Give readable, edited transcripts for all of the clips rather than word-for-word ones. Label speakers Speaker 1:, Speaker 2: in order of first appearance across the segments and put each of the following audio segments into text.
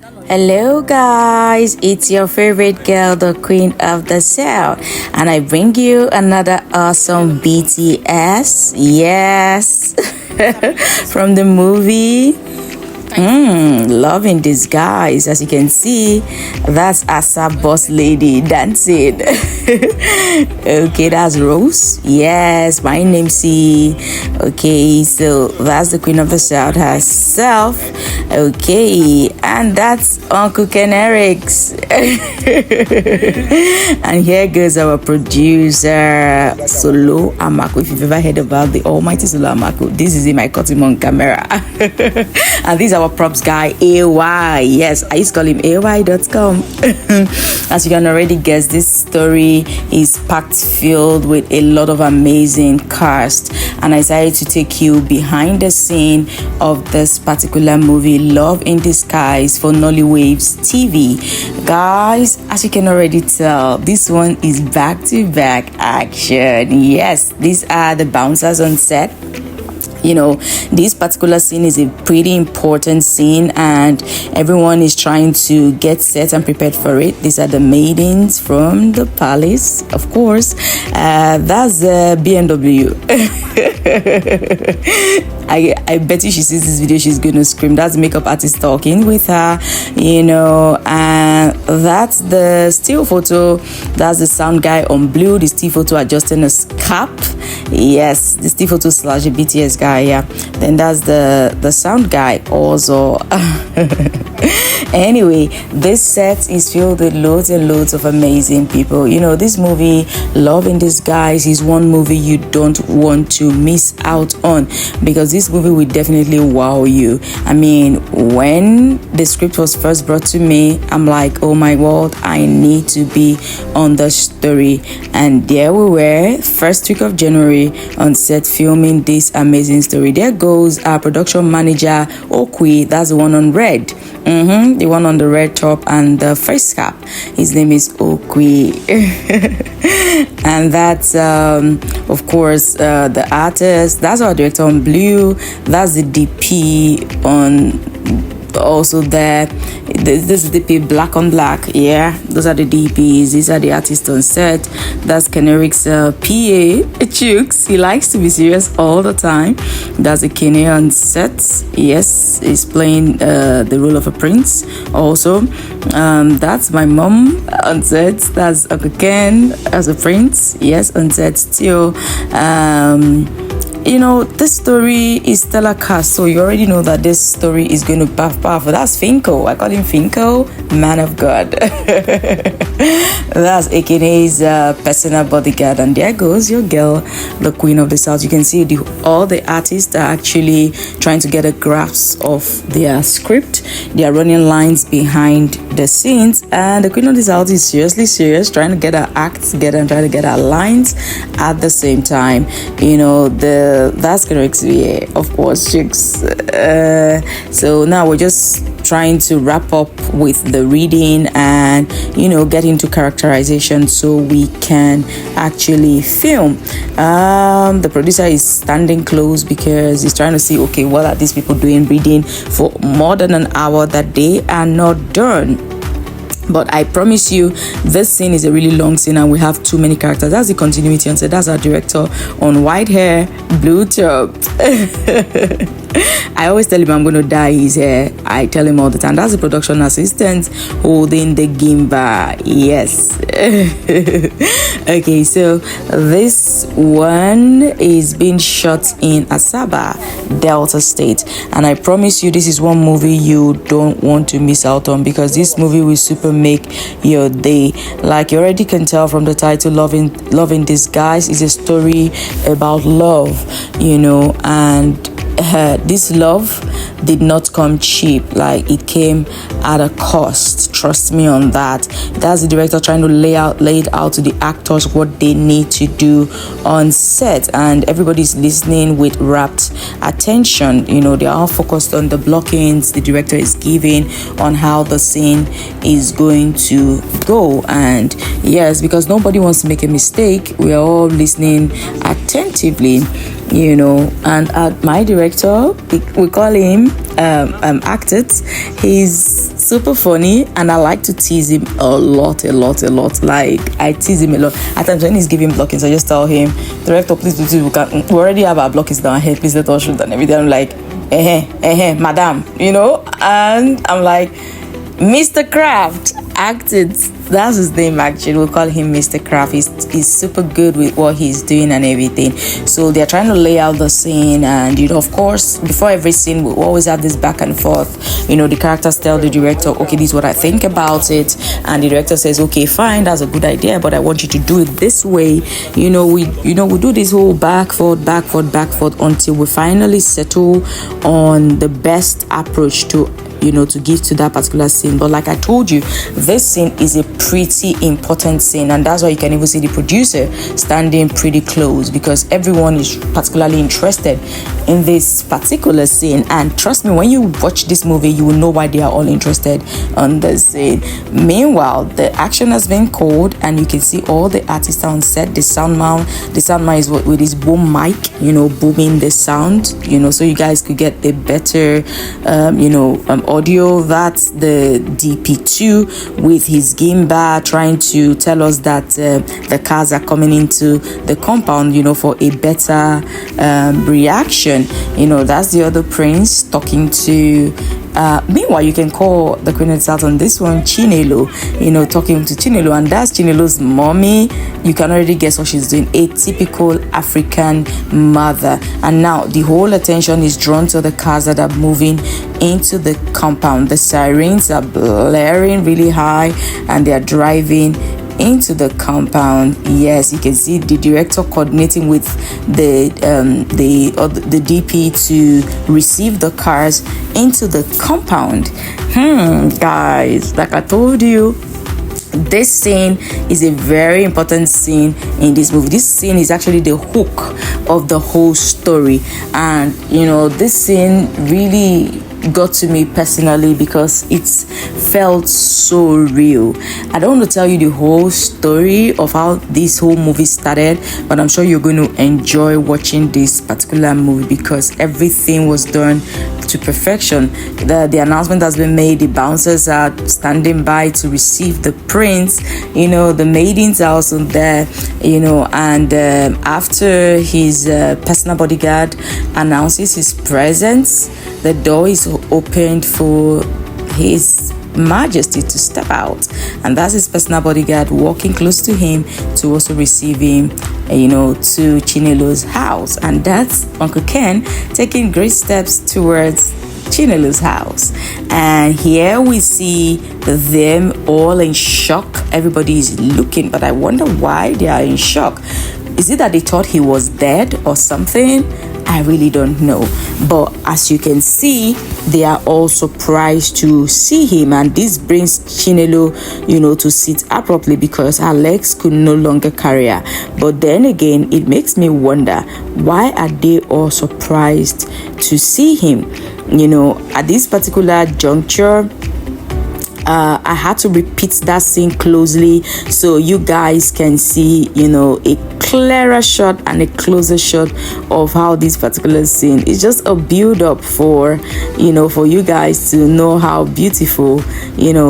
Speaker 1: Hello, guys, it's your favorite girl, the queen of the south, and I bring you another awesome BTS. Yes, from the movie Love in Disguise. As you can see, that's Asa Boss Lady dancing. Okay, that's Rose. Yes, my name's C. Okay, so that's the Queen of the South herself. Okay, and that's Uncle Ken Eric's. And here goes our producer, Solo Amako. If you've ever heard about the almighty Solo Amako, this is him. I caught him on camera. And this is our props guy, AY. Yes, I used to call him AY.com. As you can already guess, this story is packed filled with a lot of amazing cast, and I decided to take you behind the scene of this particular movie, Love in Disguise, for Nollywood's TV. Guys, as you can already tell, this one is back-to-back action. Yes, these are the bouncers on set. You know, this particular scene is a pretty important scene, and everyone is trying to get set and prepared for it. These are the maidens from the palace, of course. That's BMW. I bet you she sees this video, she's going to scream. That's the makeup artist talking with her, you know. And that's the still photo. That's the sound guy on blue. The still photo adjusting a cap. Yes, the still photo / the BTS guy. Yeah, then that's the sound guy also. Anyway, this set is filled with loads and loads of amazing people. You know, this movie Love in Disguise is one movie you don't want to miss out on, because this movie will definitely wow you. I mean, when the script was first brought to me, I'm like, oh my god, I need to be on the story. And there we were, first week of January, on set filming this amazing story. There goes our production manager, Okwi. That's the one on red. The one on the red top and the face cap. His name is Okwi. And that's of course the artist. That's our director on blue. That's the DP on also there. This is DP black on black. Yeah, those are the DPs. These are the artists on set. That's Kenric's PA Chooks. He likes to be serious all the time. That's a Kene on set. Yes, he's playing the role of a prince also. That's my mom on set. That's Uncle Ken as a prince. Yes, on set still. You know, this story is stellar cast, so you already know that this story is going to be powerful. That's Finko. I call him Finko, man of God. That's AKA's personal bodyguard. And there goes your girl, the queen of the south. You can see all the artists are actually trying to get a grasp of their script. They are running lines behind the scenes, and the queen of the south is seriously serious, trying to get her act together and trying to get her lines at the same time. You know, that's correct. Yeah, of course, chicks. So now we're just trying to wrap up with the reading and, you know, get into characterization so we can actually film. The producer is standing close because he's trying to see, okay, what are these people doing reading for more than an hour that they are not done. But I promise you, this scene is a really long scene and we have too many characters. That's the continuity on set. That's our director on white hair, blue top. I always tell him I'm going to dye his hair. I tell him all the time. That's the production assistant holding the gimbal. Yes. Okay, so this one is being shot in Asaba, Delta State. And I promise you, this is one movie you don't want to miss out on, because this movie will super make your day. Like you already can tell from the title, Love in Disguise is a story about love, you know, and this love did not come cheap. Like, it came at a cost. Trust me on that. That's the director trying to lay it out to the actors what they need to do on set, and everybody's listening with rapt attention. You know, they are all focused on the blockings the director is giving on how the scene is going to go. And yes, because nobody wants to make a mistake, we are all listening attentively, you know. And my director, we call him acted. He's super funny, and I like to tease him a lot. Like, I tease him a lot. At times when he's giving blockings, I just tell him, director, please we already have our blockings down here, please let us shoot and everything. I'm like, madam, and I'm like, Mr. Kraft acted. That's his name, actually. We'll call him Mr. Kraft. He's super good with what he's doing and everything. So they're trying to lay out the scene, and of course, before every scene, we always have this back and forth. The characters tell the director, okay, this is what I think about it, and the director says, okay, fine, that's a good idea, but I want you to do it this way. We do this whole back forth until we finally settle on the best approach to give to that particular scene. But like I told you, this scene is a pretty important scene, and that's why you can even see the producer standing pretty close, because everyone is particularly interested in this particular scene. And trust me, when you watch this movie, you will know why they are all interested on the scene. Meanwhile, the action has been called, and you can see all the artists on set. The sound man is with his boom mic, booming the sound, so you guys could get the better audio. That's the DP2 with his gimbal trying to tell us that the cars are coming into the compound, for a better reaction. That's the other prince talking to meanwhile, you can call the queen itself on this one Chinelo, talking to Chinelo, and that's Chinelo's mommy. You can already guess what she's doing, a typical African mother. And now the whole attention is drawn to the cars that are moving into the compound. The sirens are blaring really high, and they are driving into the compound. Yes, you can see the director coordinating with the DP to receive the cars into the compound. Guys, like I told you, this scene is a very important scene in this movie. This scene is actually the hook of the whole story, and this scene really got to me personally because it felt so real. I don't want to tell you the whole story of how this whole movie started, but I'm sure you're going to enjoy watching this particular movie because everything was done to perfection. The announcement has been made. The bouncers are standing by to receive the prince. The maidens are also there. And after his personal bodyguard announces his presence, the door is opened for his majesty to step out, and that's his personal bodyguard walking close to him to also receive him to Chinelo's house. And that's Uncle Ken taking great steps towards Chinelo's house. And here we see them all in shock. Everybody is looking, but I wonder why they are in shock. Is it that they thought he was dead or something? I really don't know. But as you can see, they are all surprised to see him, and this brings Chinelo, to sit abruptly because her legs could no longer carry her. But then again, it makes me wonder, why are they all surprised to see him? At this particular juncture, I had to repeat that scene closely so you guys can see, a clearer shot and a closer shot of how this particular scene is just a build up for you guys to know how beautiful,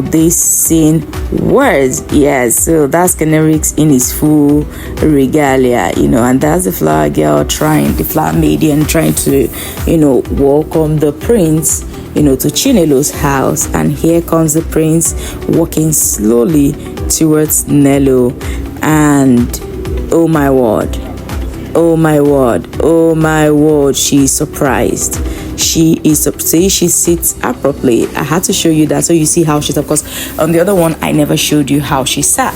Speaker 1: this scene was. Yes, so that's Canarix in his full regalia, and that's the flower girl the flower maiden trying to, welcome the prince, to Chinelo's house. And here comes the prince walking slowly towards Nello, and oh my word, she's surprised. She sits abruptly. I had to show you that so you see how she's, of course, on the other one I never showed you how she sat.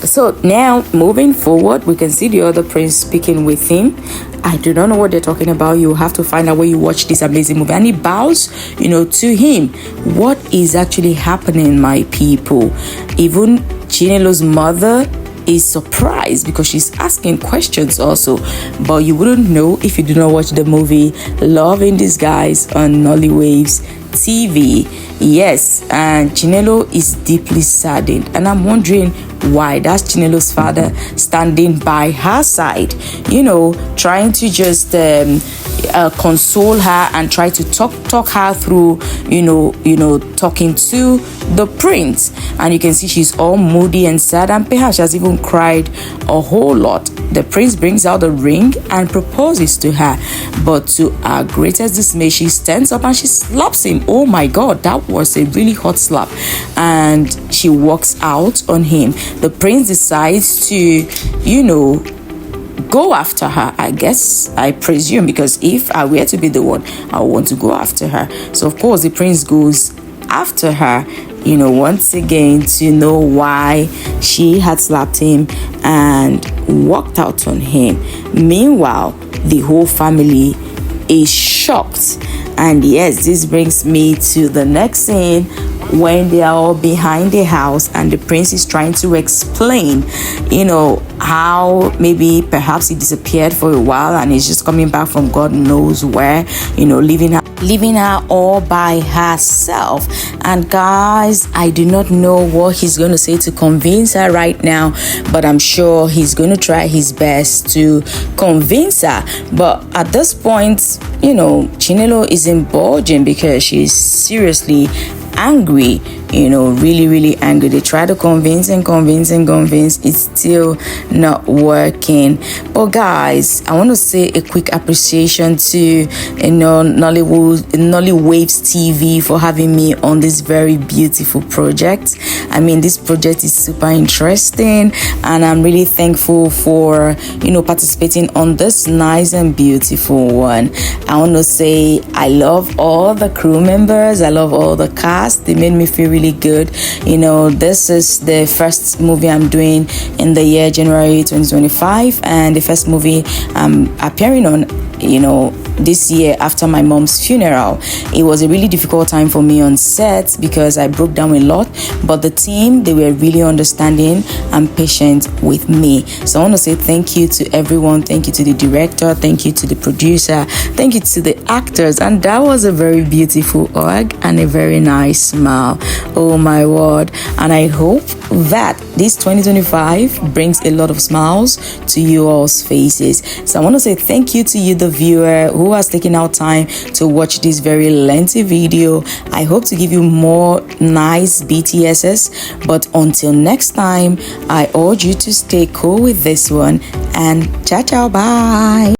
Speaker 1: So now moving forward, we can see the other prince speaking with him. I do not know what they're talking about. You have to find out when you watch this amazing movie. And he bows, to him. What is actually happening, my people? Even Chinelo's mother is surprised because she's asking questions also, but you wouldn't know if you do not watch the movie Love in Disguise on Nollywood's TV. Yes, and Chinelo is deeply saddened, and I'm wondering why. That's Chinelo's father standing by her side, trying to just console her and try to talk her through, talking to the prince. And you can see she's all moody and sad, and perhaps she has even cried a whole lot. The prince brings out the ring and proposes to her, but to her greatest dismay, she stands up and she slaps him. Oh my god, that was a really hot slap. And she walks out on him. The prince decides to, go after her, I presume, because if I were to be the one, I would want to go after her. So of course the prince goes after her, once again, to know why she had slapped him and walked out on him. Meanwhile, the whole family is shocked. And yes, this brings me to the next scene, when they are all behind the house and the prince is trying to explain, how maybe perhaps he disappeared for a while and he's just coming back from God knows where, leaving her all by herself. And guys, I do not know what he's going to say to convince her right now, but I'm sure he's going to try his best to convince her. But at this point, Chinelo is indulging because she's seriously angry, really angry. They try to convince. It's still not working. But guys, I want to say a quick appreciation to Nollywood TV for having me on this very beautiful project. I mean, this project is super interesting, and I'm really thankful for participating on this nice and beautiful one. I want to say I love all the crew members, I love all the cast. They made me feel really good. This is the first movie I'm doing in the year January 2025, and the first movie I'm appearing on this year after my mom's funeral. It was a really difficult time for me on set because I broke down a lot, but the team, they were really understanding and patient with me. So I want to say thank you to everyone. Thank you to the director, thank you to the producer, thank you to the actors. And that was a very beautiful hug and a very nice smile. Oh my word. And I hope that this 2025 brings a lot of smiles to you all's faces. So I want to say thank you to you, the viewer, who has taken out time to watch this very lengthy video. I hope to give you more nice BTSs, but until next time, I urge you to stay cool with this one, and ciao, bye.